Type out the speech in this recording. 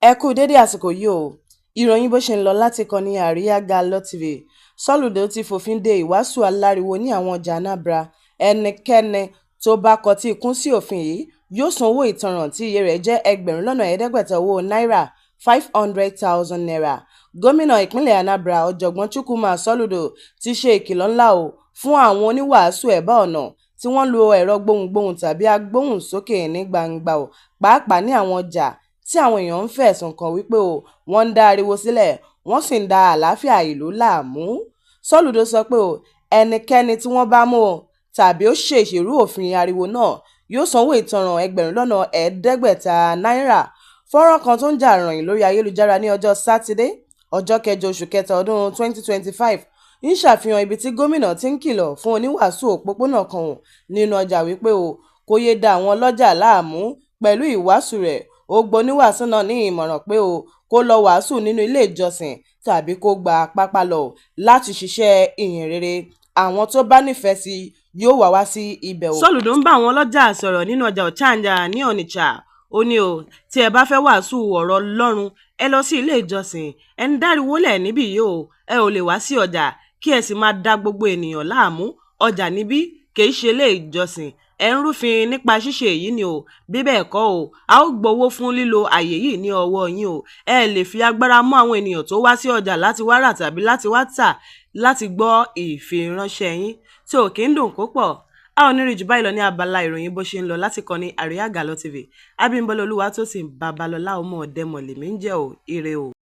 Ẹ kú dédé àsìkò yìí o. Ìròyìn bó ṣe ń lọ láti ìkànnì Àríyágalọ́ TV. Soludo ti fòfin de ìwàásù aláriwo ní àwọn ọjà Anambra. Ẹnikẹ́ni tó bá kọtí ikún sí òfin yìí yóò san owó ìtanràn tí iye rẹ̀ jẹ́ ẹgbẹ̀rún owó náírà 500,000 naira. Gómìnà ìpínlẹ̀ Anambra ọ̀jọ̀gbọ́n Chukwuma Soludo ti ṣe ìkìlọ̀ ńlá o fún àwọn oníwàásù ẹ̀bá ọ̀nà tí wọ́n lo ẹ̀rọ gbohùngbohùn tàbí agbóhùnsókè ní gbangba o, pàápàá ní àwọn ọjà tí àwọn èèyàn ń fẹ̀sùn kàn wípé wọ́n ń dá ariwo sílẹ̀, wọ́n sì ń da àlàáfíà ìlú láàmú. Soludo sọ pé ẹnikẹ́ni tí wọ́n bá mú tàbí ó ṣèṣèrú òfin ariwo náà yóò sanwó ìtanràn ẹgbẹ̀rún náírà. Fọ́nrán kan tó ń jà ròyìn lórí ayélujára ní ọjọ́ Sátidé, ọjọ́ 8 oṣù kẹta ọdún 2025 ń ṣàfihàn ibi tí gómìnà ti ń kìlọ̀ fún oníwàásù òpópónà kan nínú ọjà wípé kó yé da àwọn ọlọ́jà láàmú pẹ̀lú ìwàásù rẹ̀. Ó gba oníwàásù náà ní ìmọ̀ràn pé kó lọ wàásù nínú ilé ìjọsìn tàbí kó gba pápá lọ láti ṣiṣẹ́ ìyìnrere. Àwọn tó bá nífẹ̀ẹ́ sí yóò wá sí ibẹ̀ o. Soludo ń bá àwọn ọlọ́jà sọ̀rọ̀ nínú ọjà Ọ̀chanja ní Onitsha. Ó ní tí ẹ bá fẹ́ wàásù ọ̀rọ̀ Ọlọ́run, ẹ lọ sí ilé ìjọsìn. ẹ ń dáriwó lẹ̀ níbí yìí ẹ ò lè wá sí ọjà kí ẹ sì máa dá gbogbo ènìyàn láàmú. Ọjà níbí kì í ṣe ilé ìjọsìn. Ẹ ń rúfin nípa ṣíṣe èyí ni bí bẹ́ẹ̀ kọ́ a ó gbowó fún lílo àyè yìí ní ọwọ́ yín ẹ lè fi agbára mú àwọn ènìyàn tó wá sí ọjà láti wá rà tàbí láti wá tà láti gbọ́ ìfiránṣẹ́ yín tí ò kí ń dùn kó pọ̀. A ò ní rí jù báyìí lọ ní abala ìròyìn bó ṣe ń lọ láti ìkànnì Àríyágalọ́ TV. Abímbọ́lá Olúwatósìn Babalọ́lá ọmọ ọ̀dẹ́mọ̀lẹ́mí ń jẹ́ ire o.